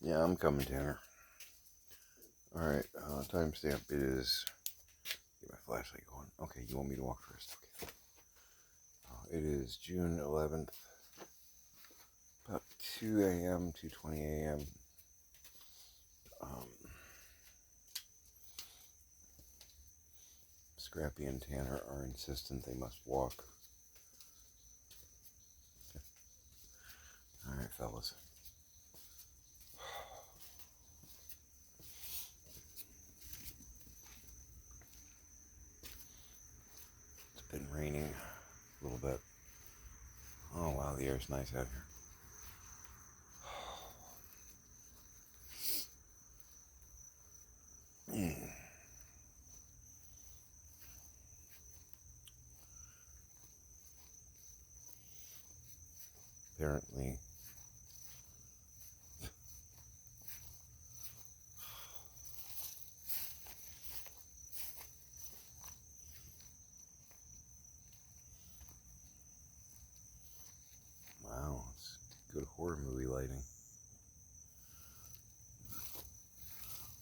Yeah, I'm coming, Tanner. Alright, timestamp is. Get my flashlight going. Okay, you want me to walk first? Okay. It is June 11th, about 2 a.m., 2:20 a.m. Scrappy and Tanner are insistent they must walk. Alright, fellas. It's been raining a little bit. Oh, wow, the air's nice out here. Apparently, wow, it's good horror movie lighting.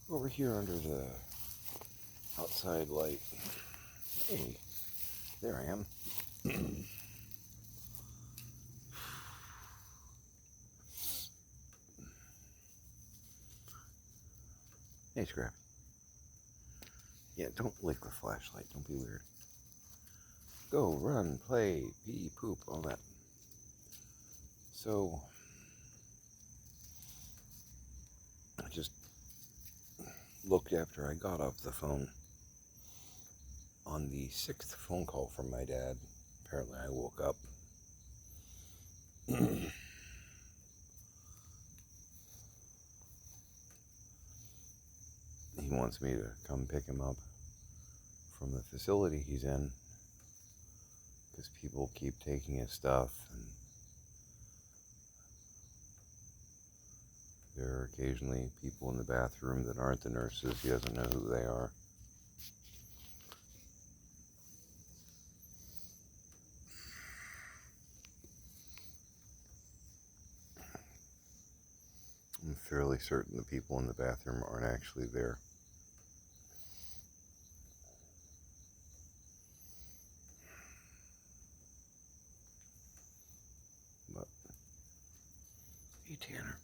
Over here under the outside light. Hey, there I am. Hey, Scrappy. Yeah, don't lick the flashlight. Don't be weird. Go, run, play, pee, poop, all that. So, I just looked after I got off the phone on the 6th phone call from my dad. Apparently, I woke up. He wants me to come pick him up from the facility he's in because people keep taking his stuff, and there are occasionally people in the bathroom that aren't the nurses. He doesn't know who they are. I'm fairly certain the people in the bathroom aren't actually there. But, hey, Tanner.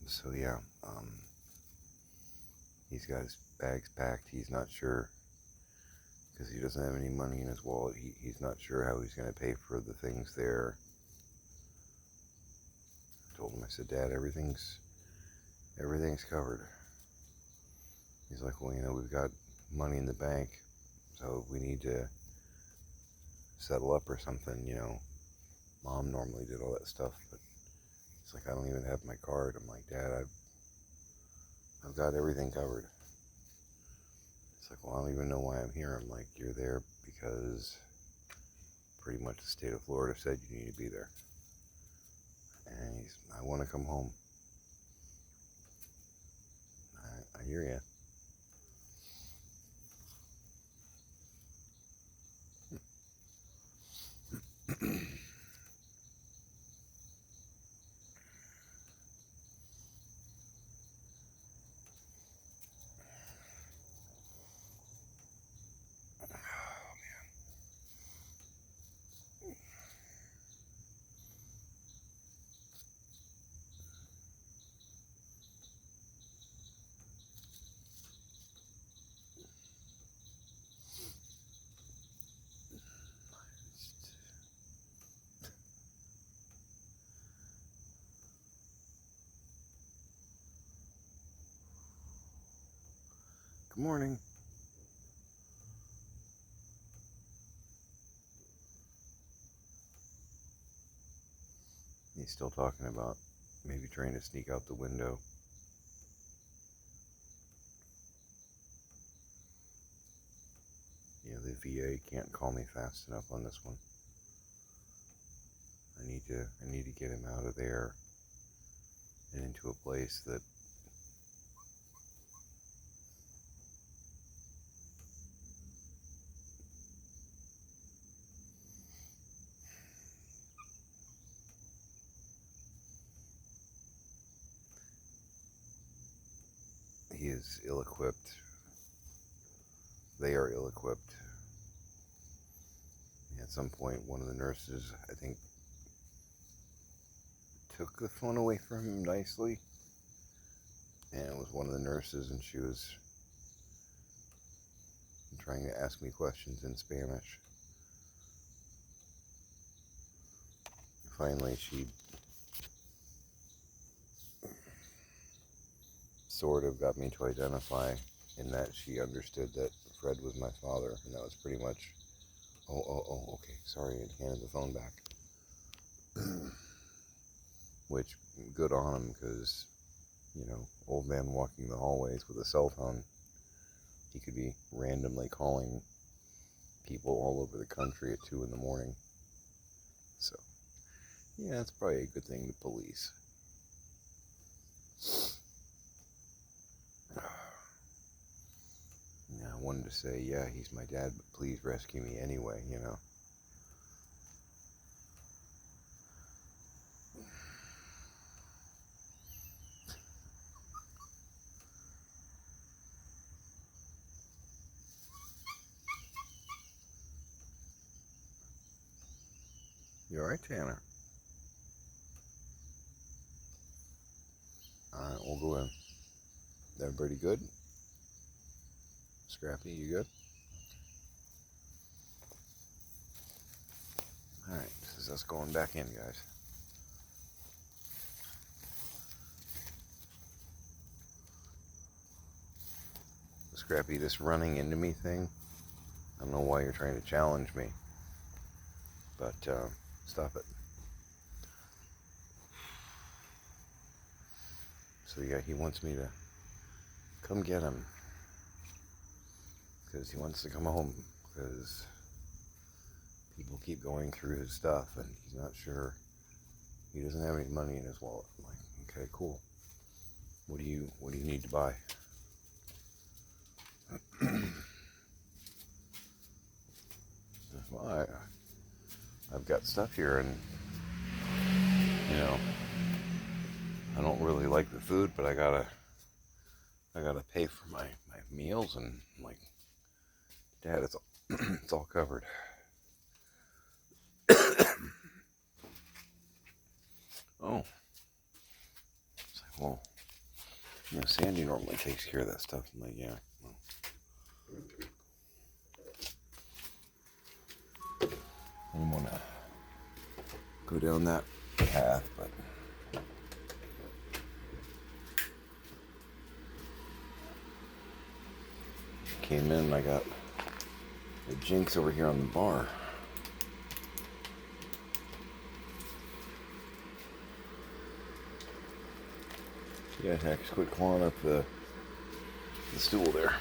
So, yeah, he's got his bags packed. He's not sure because he doesn't have any money in his wallet. He's not sure how he's going to pay for the things there. I told him, I said, Dad, everything's covered. He's like, well, we've got money in the bank, so if we need to settle up or something, Mom normally did all that stuff, but it's like, I don't even have my card. I'm like, Dad, I've got everything covered. It's like, well, I don't even know why I'm here. I'm like, you're there because pretty much the state of Florida said you need to be there. And I want to come home. I hear you. Good morning. He's still talking about maybe trying to sneak out the window. The VA can't call me fast enough on this one. I need to get him out of there and into a place that is ill-equipped. They are ill-equipped. At some point, one of the nurses, I think, took the phone away from him nicely. And it was one of the nurses, and she was trying to ask me questions in Spanish. Finally, she sort of got me to identify in that she understood that Fred was my father, and that was pretty much, okay, sorry, and handed the phone back. Which, good on him, because, you know, old man walking the hallways with a cell phone, he could be randomly calling people all over the country at 2 in the morning. So, yeah, that's probably a good thing to police. Yeah, I wanted to say, yeah, he's my dad, but please rescue me anyway, you know. You alright, Tanner? Alright, we'll go in. Everybody good? Scrappy, you good? Alright, this is us going back in, guys. Scrappy, this running into me thing, I don't know why you're trying to challenge me, but stop it. So yeah, he wants me to come get him, because he wants to come home, because people keep going through his stuff, and he's not sure. He doesn't have any money in his wallet. I'm like, okay, cool. What do you need to buy? Well, I've got stuff here, and you know, I don't really like the food, but I gotta pay for my meals, and I'm like, Dad, it's all, it's all covered. Oh, it's like, well, you know, Sandy normally takes care of that stuff. I'm like, yeah. Well. I don't want to go down that path, but came in and I got the Jinx over here on the bar. Yeah, Hex, quit clawing up the stool there.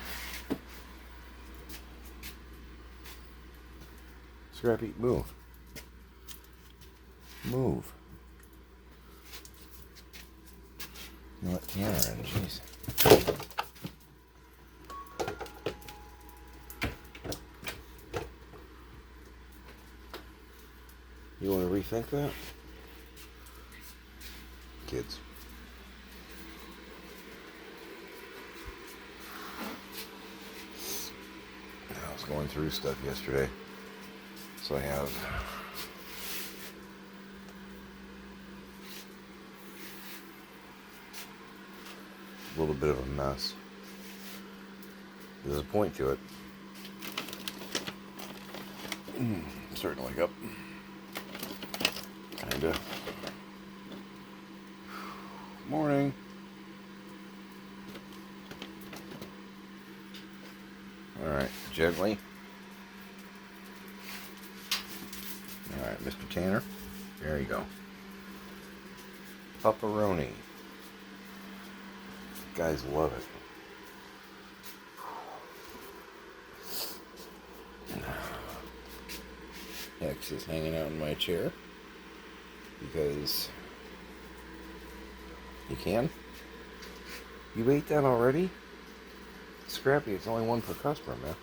Scrappy, move. Move. You let Tanner in, jeez. You want to rethink that? Kids. I was going through stuff yesterday, so I have a little bit of a mess. There's a point to it. I'm starting to wake up. Kinda. Morning. Alright, gently. Alright, Mr. Tanner. There you go. Pepperoni. Guys love it. Hex is hanging out in my chair because you can. You ate that already? Scrappy, it's only one per customer, man.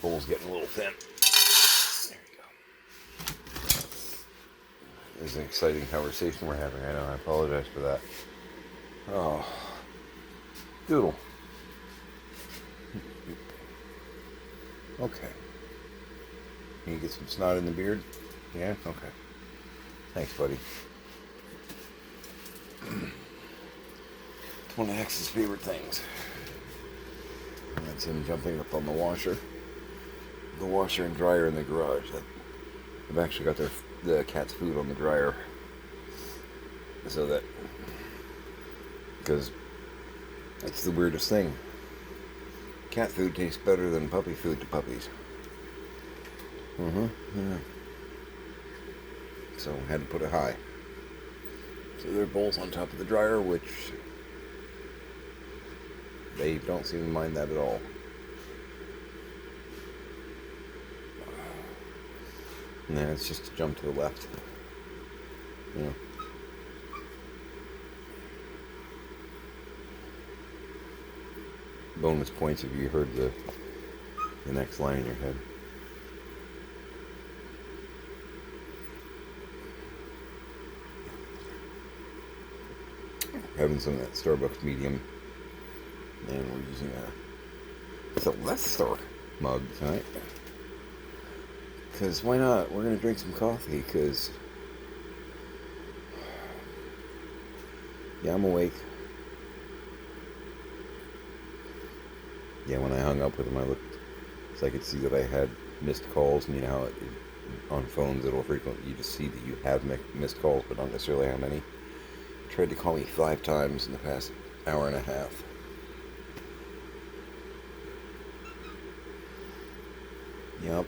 Bowl's getting a little thin. There you is an exciting conversation we're having. I know. I apologize for that. Oh, Doodle. Okay. Can you get some snot in the beard? Yeah? Okay. Thanks, buddy. It's one of Hex's favorite things. And that's him jumping up on the washer. The washer and dryer in the garage. I've actually got the cat's food on the dryer. So that... Because that's the weirdest thing. Cat food tastes better than puppy food to puppies. Yeah. So had to put it high. So there are bowls on top of the dryer, which they don't seem to mind that at all. And then it's just a jump to the left. You know. Bonus points if you heard the next line in your head. Having some of that Starbucks medium, and we're using a Celestor mug tonight. Because why not? We're going to drink some coffee, because yeah, I'm awake. Yeah, when I hung up with him, I looked so I could see that I had missed calls, and you know how on phones it'll frequently, you just see that you have missed calls, but not necessarily how many. He tried to call me 5 times in the past hour and a half. Yep.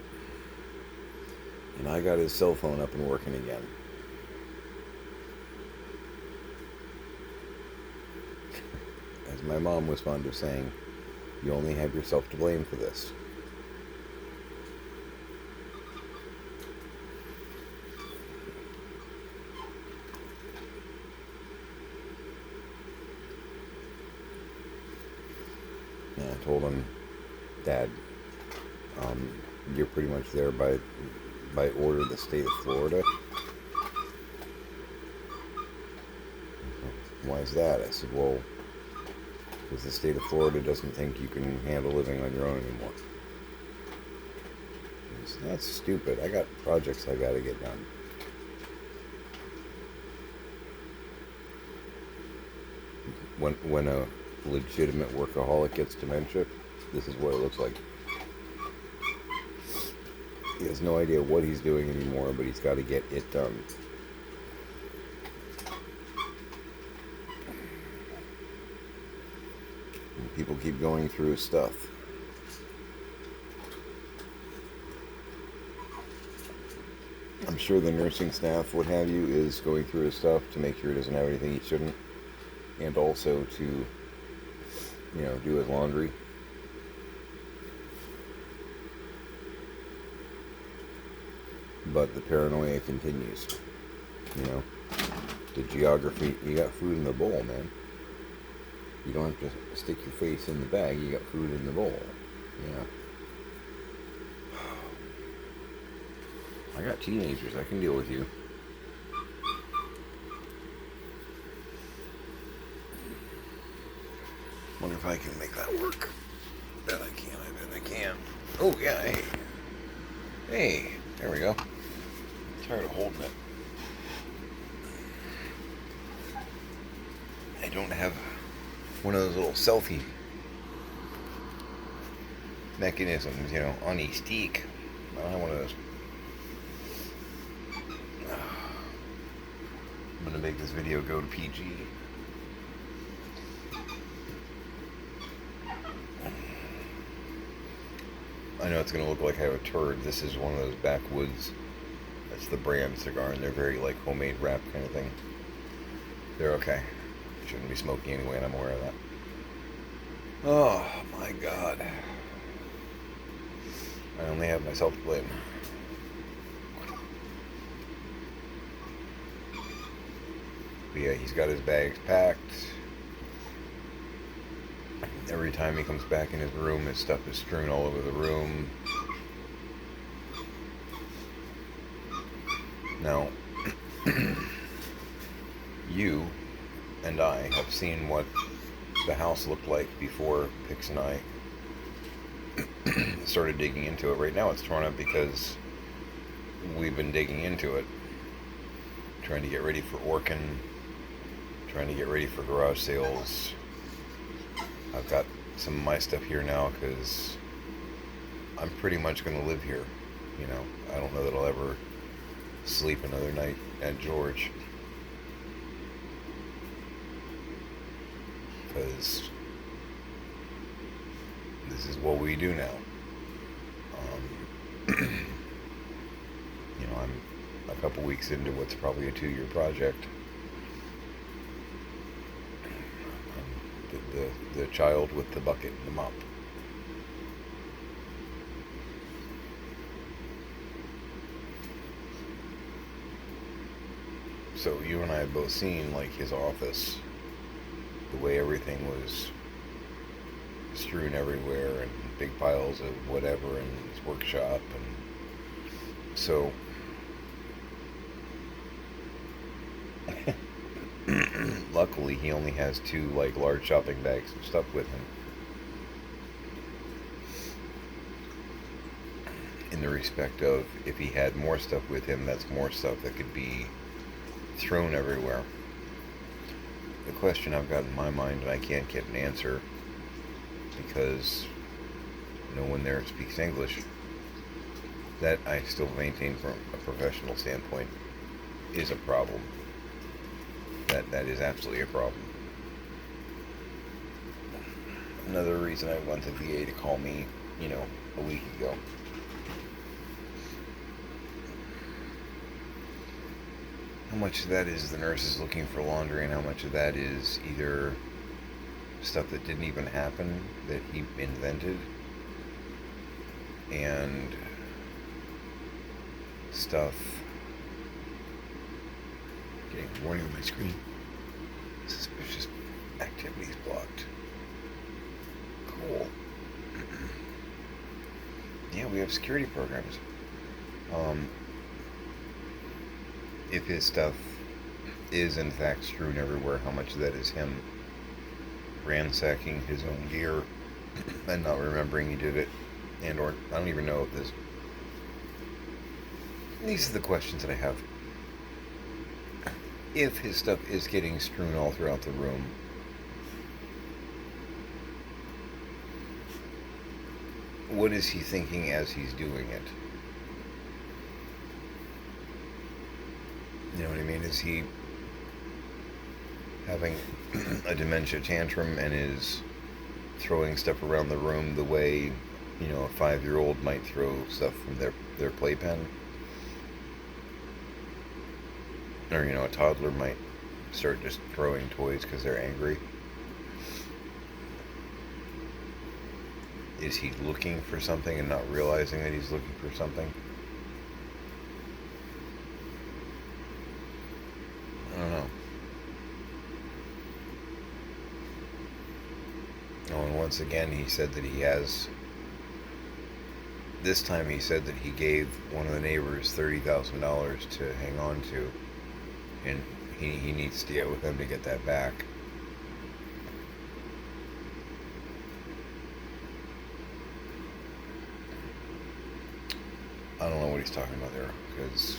And I got his cell phone up and working again. As my mom was fond of saying, you only have yourself to blame for this. And I told him, Dad, you're pretty much there by order of the state of Florida. Why is that? I said, well, because the state of Florida doesn't think you can handle living on your own anymore. He said, that's stupid. I got projects I gotta get done. When a legitimate workaholic gets dementia, this is what it looks like. He has no idea what he's doing anymore, but he's got to get it done. And people keep going through his stuff. I'm sure the nursing staff, what have you, is going through his stuff to make sure he doesn't have anything he shouldn't, and also to, you know, do his laundry. But the paranoia continues. You know, the geography, you got food in the bowl, man. You don't have to stick your face in the bag, you got food in the bowl. Yeah. I got teenagers, I can deal with you. Wonder if I can make that work. I bet I can, I can. Oh, yeah, hey. Hey, there we go. Tired of holding it. I don't have one of those little selfie mechanisms, you know, on a stick. I don't have one of those. I'm gonna make this video go to PG. I know it's gonna look like I have a turd. This is one of those backwoods. That's the brand cigar, and they're very like homemade wrap kind of thing. They're okay. Shouldn't be smoking anyway, and I'm aware of that. Oh my God. I only have myself to blame. But yeah, he's got his bags packed. Every time he comes back in his room, his stuff is strewn all over the room. Now, You and I have seen what the house looked like before Pix and I started digging into it. Right now it's torn up because we've been digging into it, trying to get ready for Orkin, trying to get ready for garage sales. I've got some of my stuff here now because I'm pretty much going to live here. You know, I don't know that I'll ever sleep another night at George, because this is what we do now. You know, I'm a couple weeks into what's probably a 2-year project. The child with the bucket and the mop. So you and I have both seen, like, his office, the way everything was strewn everywhere, and big piles of whatever in his workshop, and so luckily he only has 2 like large shopping bags of stuff with him, in the respect of, if he had more stuff with him, that's more stuff that could be thrown everywhere. The question I've got in my mind, and I can't get an answer because no one there speaks English, that I still maintain from a professional standpoint is a problem. That is absolutely a problem. Another reason I want the VA to call me, you know, a week ago. How much of that is the nurses looking for laundry, and how much of that is either stuff that didn't even happen that he invented, and stuff. Getting a warning on my screen. Suspicious activities blocked. Cool. Yeah, we have security programs. If his stuff is in fact strewn everywhere, how much of that is him ransacking his own gear and not remembering he did it, and or I don't even know if this. These are the questions that I have. If his stuff is getting strewn all throughout the room, what is he thinking as he's doing it? You know what I mean? Is he having a dementia tantrum and is throwing stuff around the room the way, you know, a 5-year-old might throw stuff from their playpen? Or, you know, a toddler might start just throwing toys because they're angry? Is he looking for something and not realizing that he's looking for something? I don't know. Oh, and once again, he said that he has. This time he said that he gave one of the neighbors $30,000 to hang on to, and he needs to get with them to get that back. I don't know what he's talking about there, because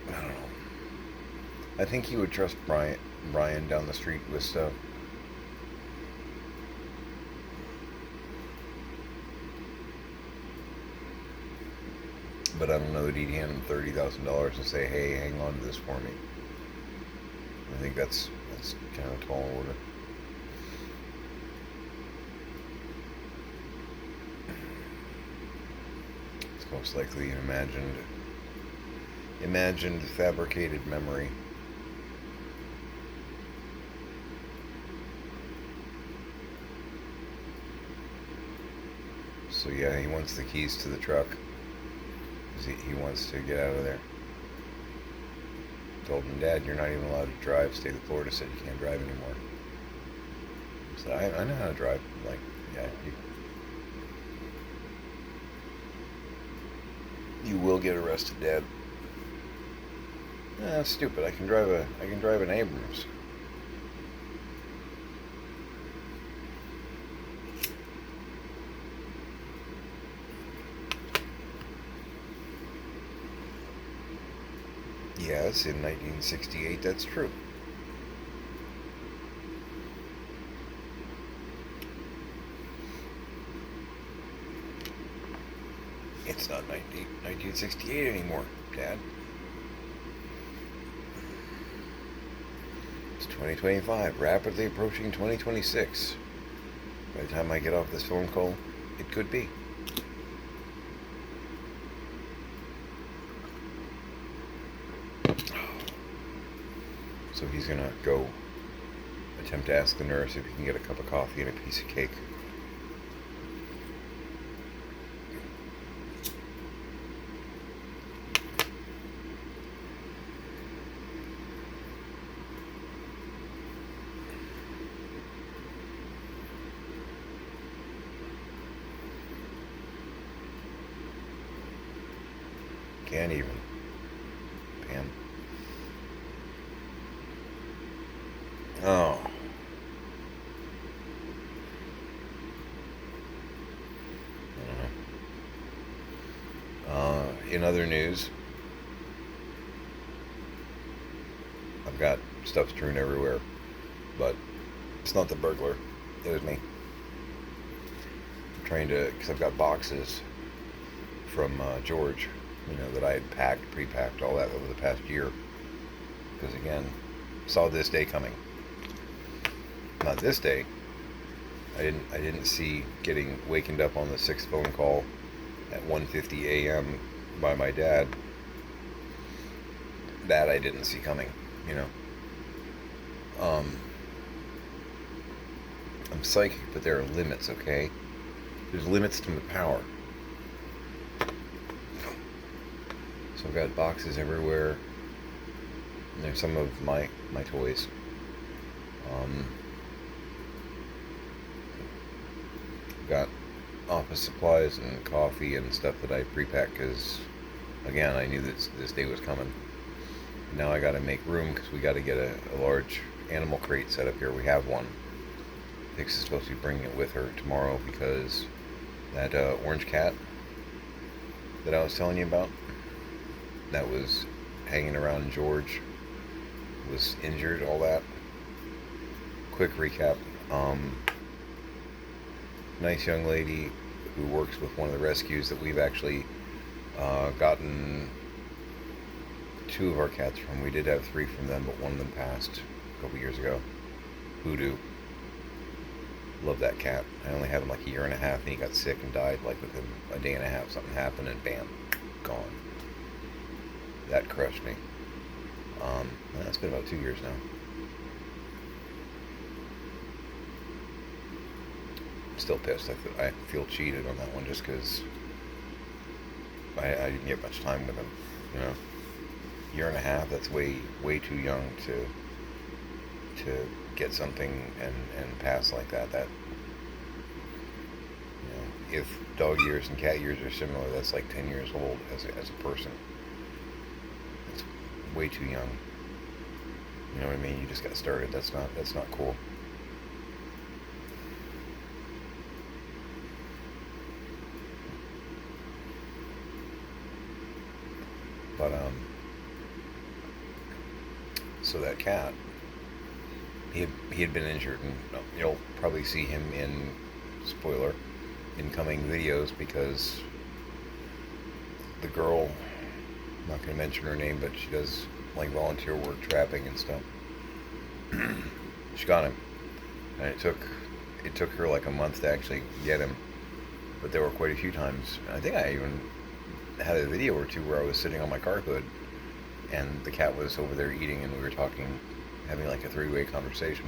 I don't know. I think he would trust Brian down the street with stuff. But I don't know that he'd hand him $30,000 and say, "Hey, hang on to this for me." I think that's kind of a tall order. It's most likely an imagined fabricated memory. So yeah, he wants the keys to the truck. He wants to get out of there. Told him, "Dad, you're not even allowed to drive. State of Florida said you can't drive anymore." I said, I know how to drive. I'm like, yeah, you will get arrested, Dad. That's stupid. I can drive an Abrams. Yes, in 1968, that's true. It's not 1968 anymore, Dad. It's 2025, rapidly approaching 2026. By the time I get off this phone call, it could be. So he's gonna go attempt to ask the nurse if he can get a cup of coffee and a piece of cake. Can't even. Pam. Oh. In other news, I've got stuff strewn everywhere, but it's not the burglar. It was me. I'm trying to, because I've got boxes from George, that I had packed, pre-packed, all that over the past year. Because again, saw this day coming. Not this day. I didn't see getting wakened up on the sixth phone call at 1:50 a.m. by my dad. That I didn't see coming. I'm psychic, but there are limits. Okay, there's limits to my power. So I've got boxes everywhere. And there's some of my toys. Got office supplies and coffee and stuff that I pre-packed because, again, I knew that this day was coming. Now I got to make room because we got to get a large animal crate set up here. We have one. Vix is supposed to be bringing it with her tomorrow because that orange cat that I was telling you about that was hanging around George was injured, all that. Quick recap. Nice young lady who works with one of the rescues that we've actually gotten 2 of our cats from. We did have 3 from them, but one of them passed a couple years ago. Hoodoo. Love that cat. I only had him like a year and a half, and he got sick and died like within a day and a half. Something happened, and bam, gone. That crushed me. That's been about 2 years now. Still pissed. I feel cheated on that one just because I didn't get much time with him. Year and a half. That's way too young to get something and pass like that. That if dog years and cat years are similar, that's like 10 years old as a person. It's way too young. You know what I mean? You just got started. That's not cool. But so that cat, he had been injured, and you'll probably see him in spoiler in coming videos because the girl, I'm not going to mention her name, but she does like volunteer work, trapping and stuff. She got him, and it took her like a month to actually get him, but there were quite a few times. I think I even had a video or two where I was sitting on my car hood and the cat was over there eating and we were talking, having like a 3-way conversation.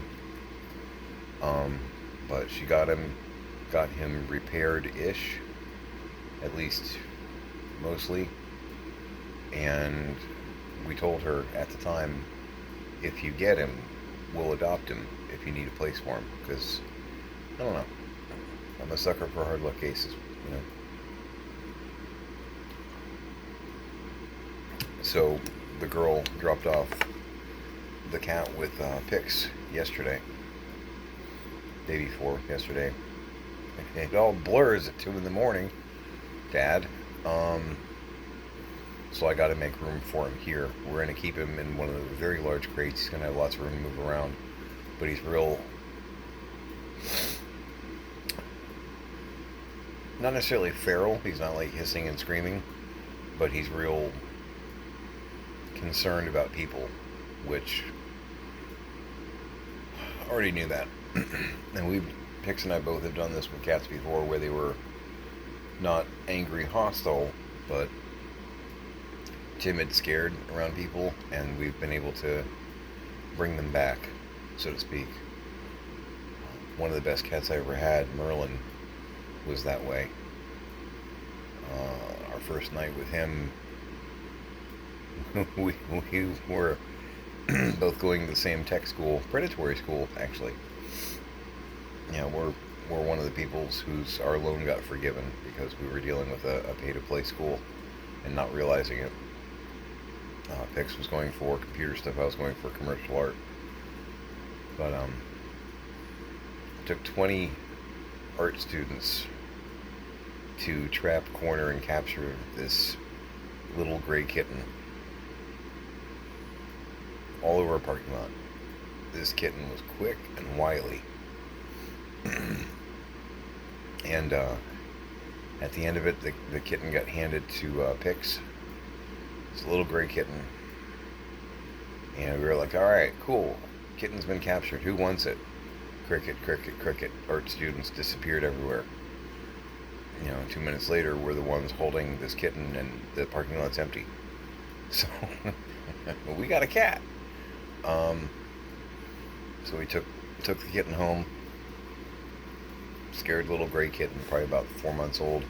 But she got him repaired-ish, at least mostly, and we told her at the time, if you get him, we'll adopt him if you need a place for him, because I don't know, I'm a sucker for hard luck cases. So the girl dropped off the cat with Pix yesterday, day before yesterday. It all blurs at 2 in the morning, Dad. So I got to make room for him here. We're going to keep him in one of the very large crates. He's going to have lots of room to move around. But he's real, not necessarily feral. He's not like hissing and screaming. But he's real concerned about people, which I already knew that. And Pix and I both have done this with cats before, where they were not angry, hostile, but timid, scared around people, and we've been able to bring them back, so to speak. One of the best cats I ever had, Merlin, was that way. Our first night with him, we were both going to the same tech school, predatory school, actually. Yeah, we're one of the peoples whose our loan got forgiven because we were dealing with a pay-to-play school and not realizing it. Pix was going for computer stuff, I was going for commercial art. But it took 20 art students to trap, corner, and capture this little gray kitten all over a parking lot. This kitten was quick and wily. And at the end of it, the kitten got handed to Pix. It's a little gray kitten. And we were like, alright, cool. Kitten's been captured. Who wants it? Cricket, cricket, cricket. Art students disappeared everywhere. 2 minutes later, we're the ones holding this kitten and the parking lot's empty. So, we got a cat. So we took the kitten home. Scared little gray kitten, probably about 4 months old.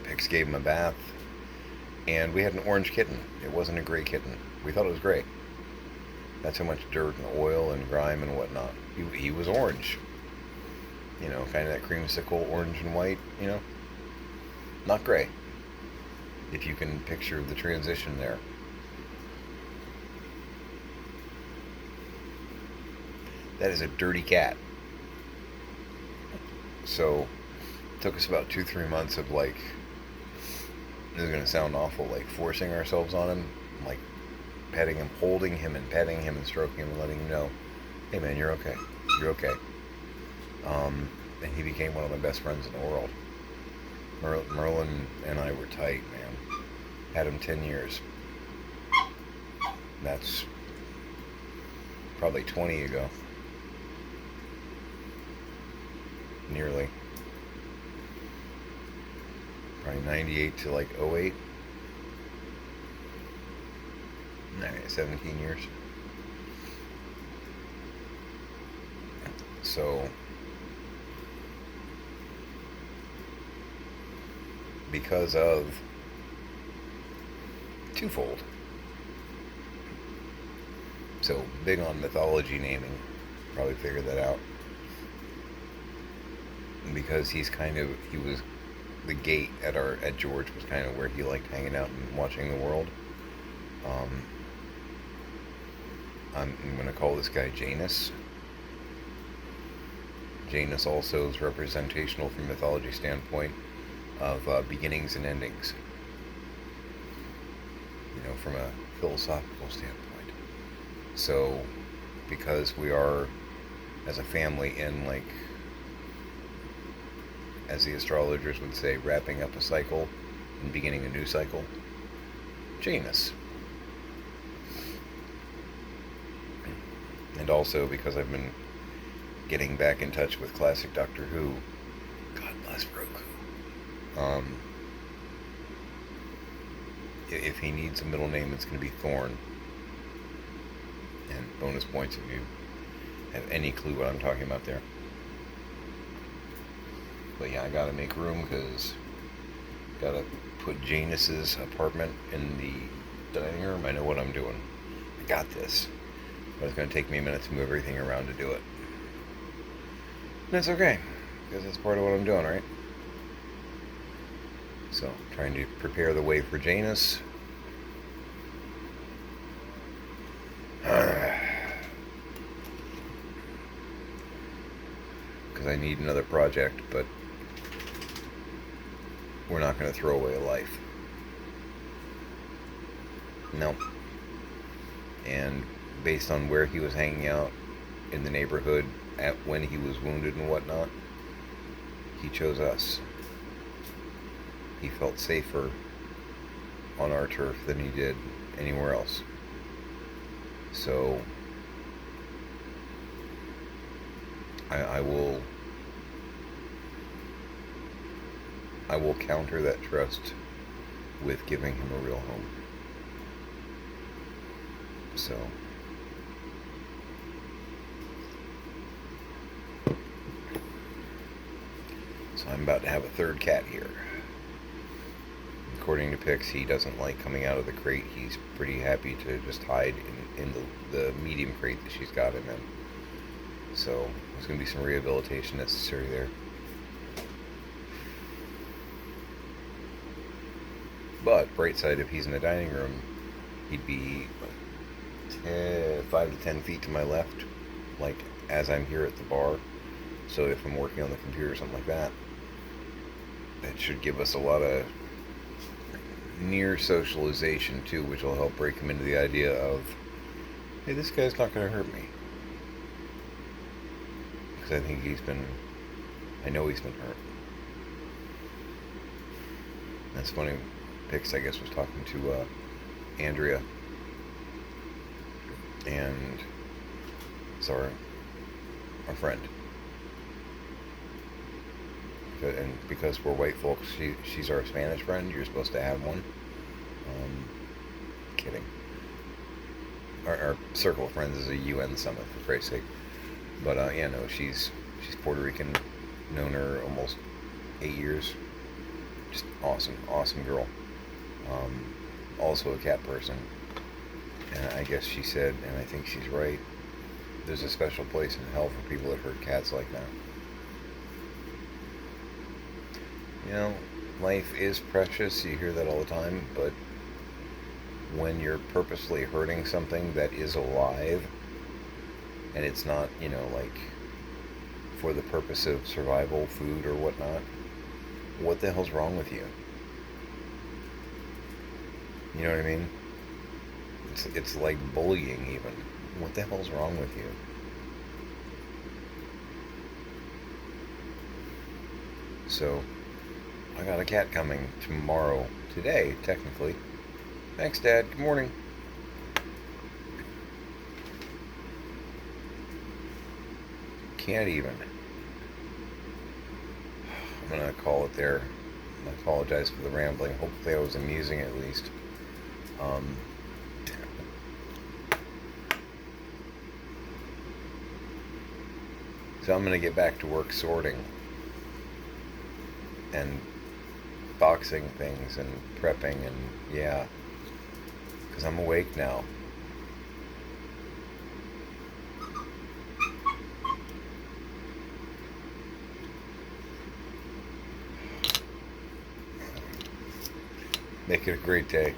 Pix gave him a bath. And we had an orange kitten. It wasn't a gray kitten. We thought it was gray. That's how much dirt and oil and grime and whatnot. He was orange. Kind of that creamsicle orange and white, Not gray. If you can picture the transition there. That is a dirty cat. So, it took us about 2-3 months of this is going to sound awful, forcing ourselves on him, petting him, holding him and petting him and stroking him and letting him know, hey man, you're okay. You're okay. And he became one of my best friends in the world. Merlin and I were tight, man. Had him 10 years. That's probably 20 ago. Nearly. Probably 98 to 08. 17 years. So, because of twofold. So, big on mythology naming. Probably figured that out. Because he was the gate at George was kind of where he liked hanging out and watching the world. I'm going to call this guy Janus. Janus also is representational from a mythology standpoint of beginnings and endings. From a philosophical standpoint. So, because we are, as a family, in as the astrologers would say, wrapping up a cycle and beginning a new cycle. Janus. And also because I've been getting back in touch with classic Doctor Who. God bless Roku. If he needs a middle name, it's going to be Thorn. And bonus points if you have any clue what I'm talking about there. But yeah, I gotta make room because gotta put Janus's apartment in the dining room. I know what I'm doing. I got this. But it's gonna take me a minute to move everything around to do it. And that's okay, because that's part of what I'm doing, right? So, trying to prepare the way for Janus. Because I need another project, but we're not going to throw away a life. No. And based on where he was hanging out in the neighborhood at when he was wounded and whatnot, he chose us. He felt safer on our turf than he did anywhere else. So I will counter that trust with giving him a real home. So I'm about to have a third cat here. According to Pix, he doesn't like coming out of the crate. He's pretty happy to just hide in the medium crate that she's got him in. So there's going to be some rehabilitation necessary there. But, bright side, if he's in the dining room, he'd be 5 to 10 feet to my left, like as I'm here at the bar. So if I'm working on the computer or something like that, that should give us a lot of near socialization too, which will help break him into the idea of, hey, this guy's not going to hurt me. Because I think I know he's been hurt. That's funny. Pix, I guess, was talking to Andrea, and sorry, our friend. And because we're white folks, she's our Spanish friend. You're supposed to have one. Kidding. Our circle of friends is a UN summit, for Christ's sake. But yeah, no, she's Puerto Rican. Known her almost 8 years. Just awesome girl. Also a cat person. And I guess she said, and I think she's right, there's a special place in hell for people that hurt cats like that. You know, life is precious, you hear that all the time, but when you're purposely hurting something that is alive, and it's not, like, for the purpose of survival, food, or whatnot, what the hell's wrong with you? You know what I mean? It's like bullying, even. What the hell's wrong with you? So, I got a cat coming tomorrow. Today, technically. Thanks, Dad. Good morning. Can't even. I'm gonna call it there. I apologize for the rambling. Hopefully I was amusing at least. So I'm going to get back to work sorting and boxing things and prepping and yeah, because I'm awake now. Make it a great day.